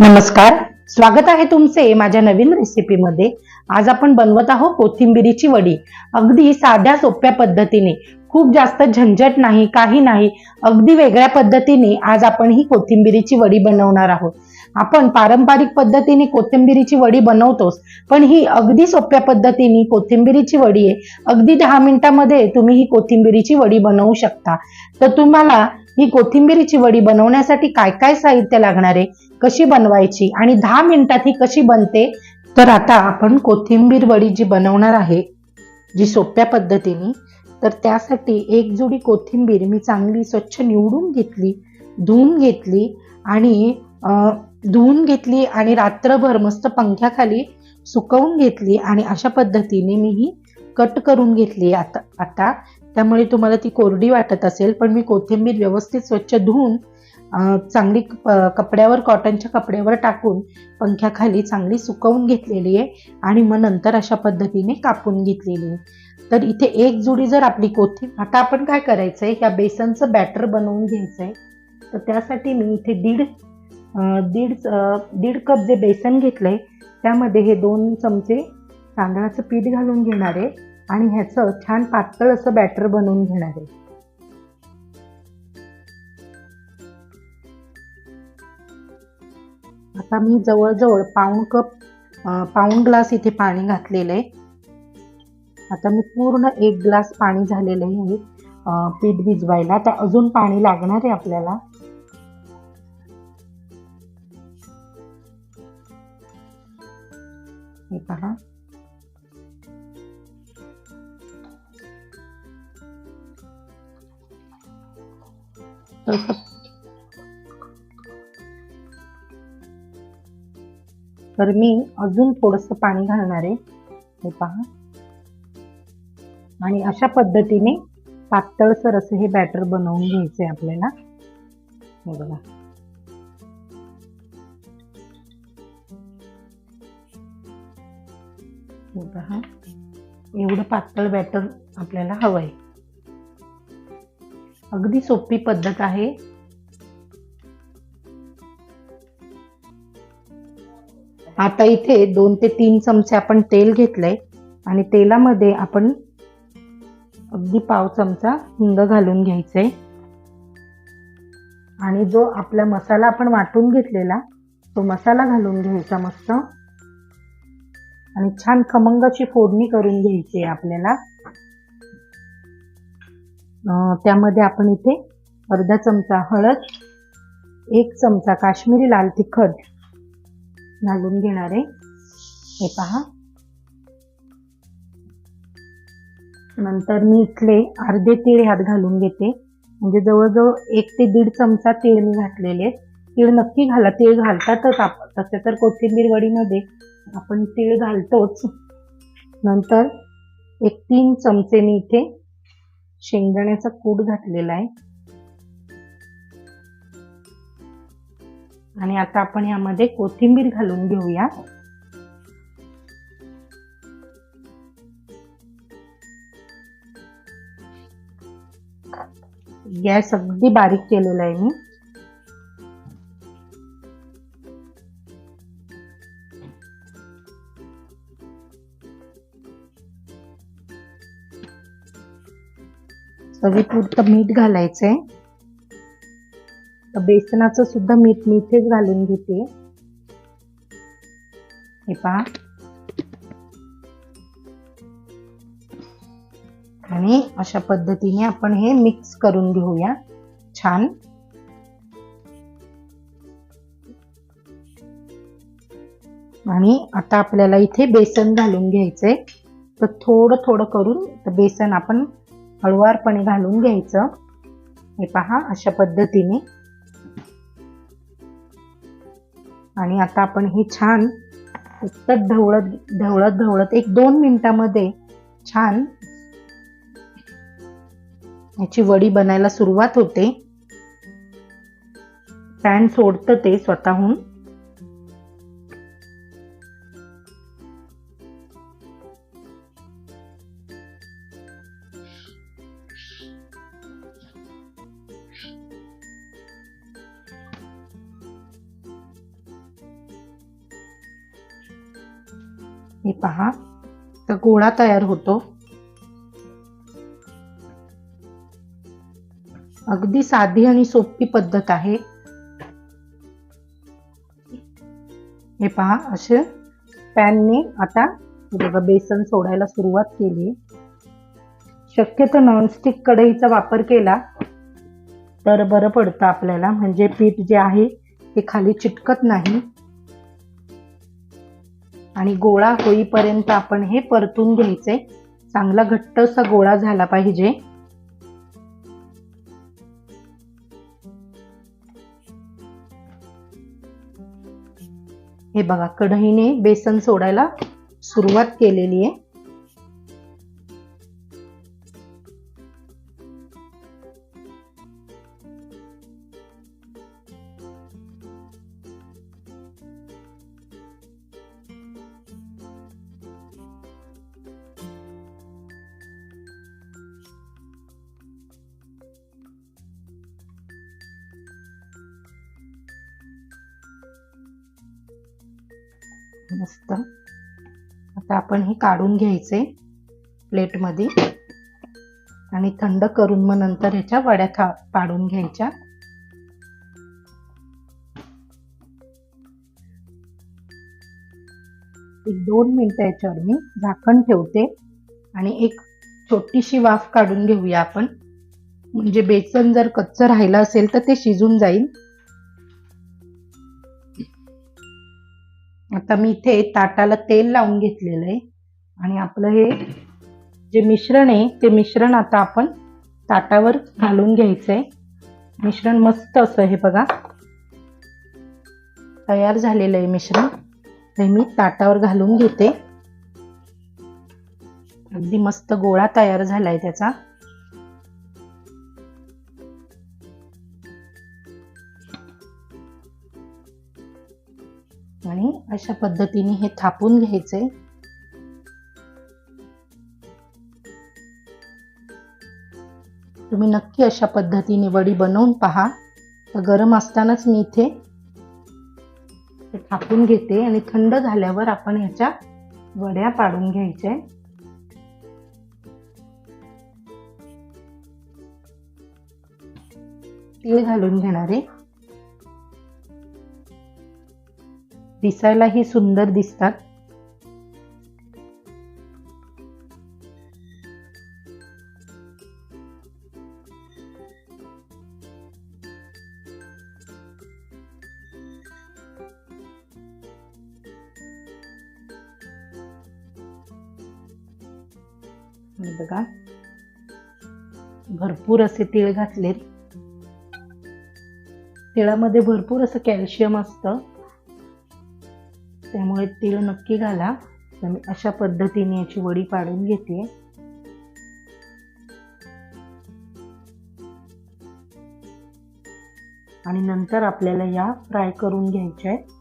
नमस्कार, स्वागत आहे तुमचे माझ्या नवीन रेसिपीमध्ये। आज आपण बनवत आहोत कोथिंबिरीची वडी। अगदी साध्या सोप्या पद्धतीने, खूप जास्त झंझट नाही, काही नाही, अगदी वेगळ्या पद्धतीने आज आपण ही कोथिंबिरीची वडी बनवणार आहोत। आपण पारंपरिक पद्धतीने कोथिंबिरीची वडी बनवतोच, पण ही अगदी सोप्या पद्धतीने कोथिंबिरीची वडी आहे। अगदी 10 मिनिटांमध्ये तुम्ही ही कोथिंबिरीची वडी बनवू शकता। तर तुम्हाला ही कोथिंबिरीची वडी बनवण्यासाठी काय काय साहित्य लागणार आहे, कशी बनवायची आणि 10 मिनिटात ही कशी बनते, तर आता आपण कोथिंबीर वडी जी बनवणार आहे, जी सोप्या पद्धतीने, तर त्यासाठी एक जुडी कोथिंबीर मी चांगली स्वच्छ निवडून घेतली, धुवून घेतली आणि रात्रभर मस्त पंख्याखाली सुकवून घेतली आणि अशा पद्धतीने मी ही कट करून घेतली। आता त्यामुळे तुम्हाला ती कोरडी वाटत असेल, पण मी कोथिंबीर व्यवस्थित स्वच्छ धुवून चांगली कपड्यावर, कॉटनच्या कपड्यावर टाकून पंख्याखाली चांगली सुकवून घेतलेली आहे आणि मग नंतर अशा पद्धतीने कापून घेतलेली आहे। तर इथे एक जुडी जर आपली कोथिंबीर, आता आपण काय करायचंय, या बेसनचं बॅटर बनवून घ्यायचंय। तर त्यासाठी मी इथे दीड कप जे बेसन घेतलंय, त्यामध्ये हे 2 चमचे तांदळाचं पीठ घालून घेणार आहे आणि ह्याचं छान पातळ असं बॅटर बनवून घेणार आहे। आता मी जवळजवळ पाऊण ग्लास इथे पाणी घातलेलं आहे। आता मी पूर्ण 1 ग्लास पाणी झालेलं आहे पीठ भिजवायला। आता अजून पाणी लागणार आहे आपल्याला। हे पहा, तर मी अजून थोडंसं पाणी घालणार आहे। हे पहा, आणि अशा पद्धतीने पातळसर असं हे बॅटर बनवून घ्यायचंय आपल्याला। हे बघा, हे पहा, एवढं पातळ बॅटर आपल्याला हवंय। अगदी सोपी पद्धत आहे। आता इथे 2 ते 3 चमचे आपण तेल घेतलंय आणि तेलामध्ये आपण अगदी पाव चमचा हिंग घालून घ्यायचंय आणि जो आपला मसाला आपण वाटून घेतलेला, तो मसाला घालून घ्यायचा मस्त आणि छान खमंग अशी फोडणी करून घ्यायची आहे आपल्याला। त्यामध्ये आपण इथे अर्धा चमचा हळद, 1 चमचा काश्मीरी लाल तिखट घालून घेणार आहे। हे पहा, नंतर मी इथले अर्धे तीळ ह्यात घालून घेते, म्हणजे जवळजवळ 1 ते 1.5 चमचा तीळ मी घातलेले। तीळ नक्की घाला, तीळ घालतातच तसे तर कोथिंबीर वडीमध्ये आपण तीळ घालतोच। नंतर 3 चमचे मी इथे शेंगदाण्याचा कूट घातलेला आहे आणि आता आपण यामध्ये कोथिंबीर घालून घेऊया। गॅस अगदी बारीक केलेला आहे मी। चवीपुरतं मीठ घालायचंय। बेसनाचं सुद्धा मीठ मी इथेच घालून घेते। हे पहा, आणि अशा पद्धतीने आपण हे मिक्स करून घेऊया छान। आणि आता आपल्याला इथे बेसन घालून घ्यायचंय। तर थोडं थोडं करून बेसन आपण हळुवारपणे घालून घ्यायचं। हे पहा, अशा पद्धतीने। आणि आता आपण हे छान सतत ढवळत 1-2 मिनिटांमध्ये छान याची वडी बनायला सुरुवात होते। पॅन सोडतं ते स्वतःहून। हे पहा, तर गोळा तयार होतो. अगदी साधी आणि सोपी पद्धत आहे. हे पहा, असे पॅनने आता बघा बेसन सोडायला सुरुवात केली. शक्यतो नॉनस्टिक कढईचा वापर केला तर बरं पडतं आपल्याला, म्हणजे पीठ जे आहे ते खाली चिटकत नाही. आणि गोळा होईपर्यंत आपण हे परतून घ्यायचे. चांगला घट्ट असा गोळा झाला पाहिजे. हे बघा, कढईने बेसन सोडायला सुरुवात केलेली आहे. मस्त. आता आपण हे काढून घ्यायचे प्लेटमध्ये आणि थंड करून मग नंतर ह्याच्या वड्या पाडून घ्यायच्या. एक 2 मिनिटं याच्यावर मी झाकण ठेवते आणि एक छोटीशी वाफ काढून घेऊया आपण, म्हणजे बेसन जर कच्चं राहिलं असेल तर ते शिजून जाईल. आता मी इथे ताटाला तेल लावून घेतलेलं आहे आणि आपलं हे जे मिश्रण आहे ते मिश्रण आता आपण ताटावर घालून घ्यायचंय. मिश्रण मस्त असं हे बघा तयार झालेलं आहे मिश्रण. हे मी ताटावर घालून घेते. अगदी मस्त गोळा तयार झालाय त्याचा. आणि अशा पद्धतीने हे थापून घ्यायचे. तुम्ही नक्की अशा पद्धतीने वडी बनवून पहा. तर गरम असतानाच मी इथे थापून घेते आणि थंड झाल्यावर आपण ह्याच्या वड्या पाडून घ्यायच्या. तीळ घालून घेणारे, दिसायलाही सुंदर दिसतात. बघा, भरपूर असे तीळ घातले. तिळामध्ये भरपूर असं कॅल्शियम असतं, त्यामुळे तीळ नक्की घाला. तर मी अशा पद्धतीने याची वडी पाडून घेते. आणि नंतर आपल्याला या फ्राय करून घ्यायच्या आहेत.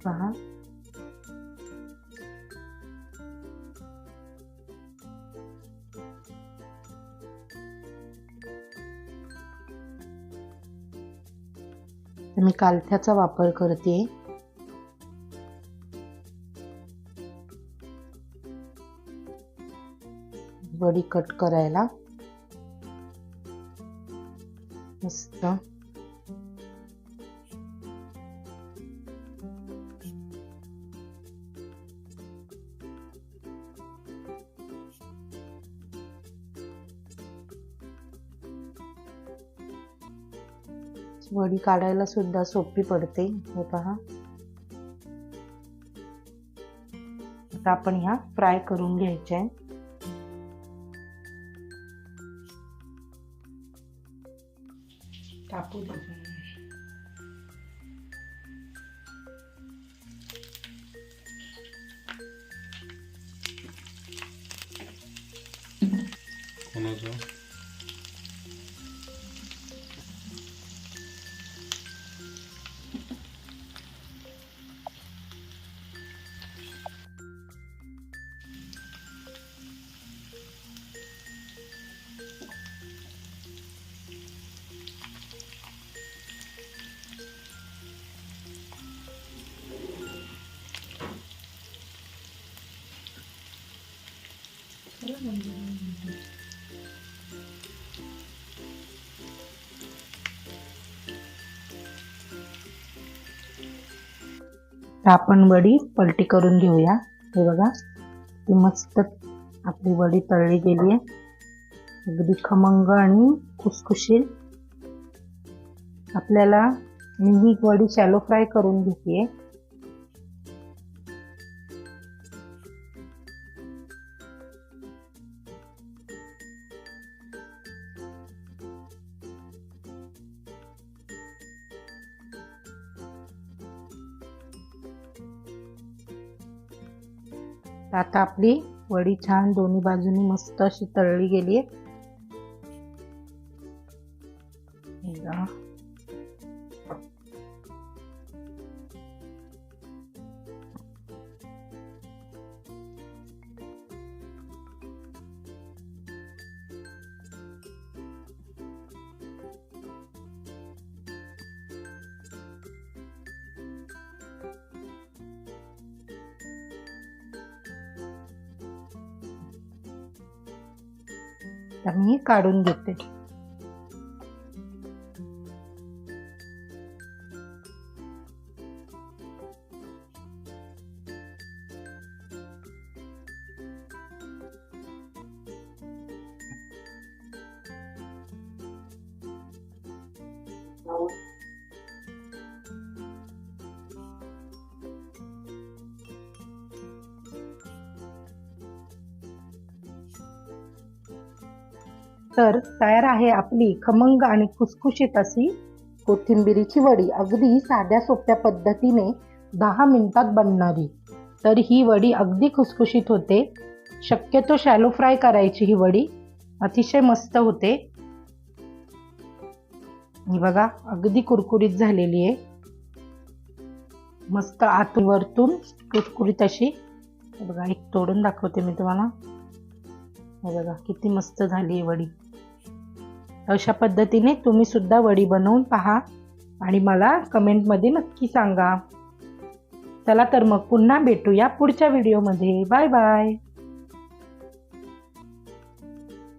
पहा, मी कालथ्याचा वापर करते. वडी कट करायला मस्त. वडी काढायला सुद्धा सोपी पडते. हे पहा, आता आपण ह्या फ्राय करून घ्यायच्या आहेत. टाकू दे. आपण वडी पलटी करून घेऊया। हे बघा ती मस्त आपली वडी तळली गेली आहे, अगदी खमंग आणि खुसखुशीत। आपल्याला मी ही वडी शॅलो फ्राय करून घेते। आता आपली वडी छान दोन्ही बाजूनी मस्त अशी तळली गेली आहे। तर मी काढून घेते। तर तयार आहे आपली खमंग आणि खुसखुशीत अशी कोथिंबिरीची वडी, अगदी साध्या सोप्या पद्धतीने 10 मिनिटात बनणारी। तर ही वडी अगदी खुसखुशीत होते, शक्यतो शॅलो फ्राय करायची ही वडी, अतिशय मस्त होते। ही बघा अगदी कुरकुरीत झालेली आहे, मस्त आतून वरतून कुरकुरीत अशी। बघा एक तोडून दाखवते मी तुम्हाला, हे बघा किती मस्त झाली आहे वडी। अशा पद्धतीने तुम्ही सुद्धा वडी बनवून पहा आणि मला कमेंटमध्ये नक्की सांगा। चला तर मग पुन्हा भेटूया पुढच्या व्हिडिओमध्ये। Bye bye.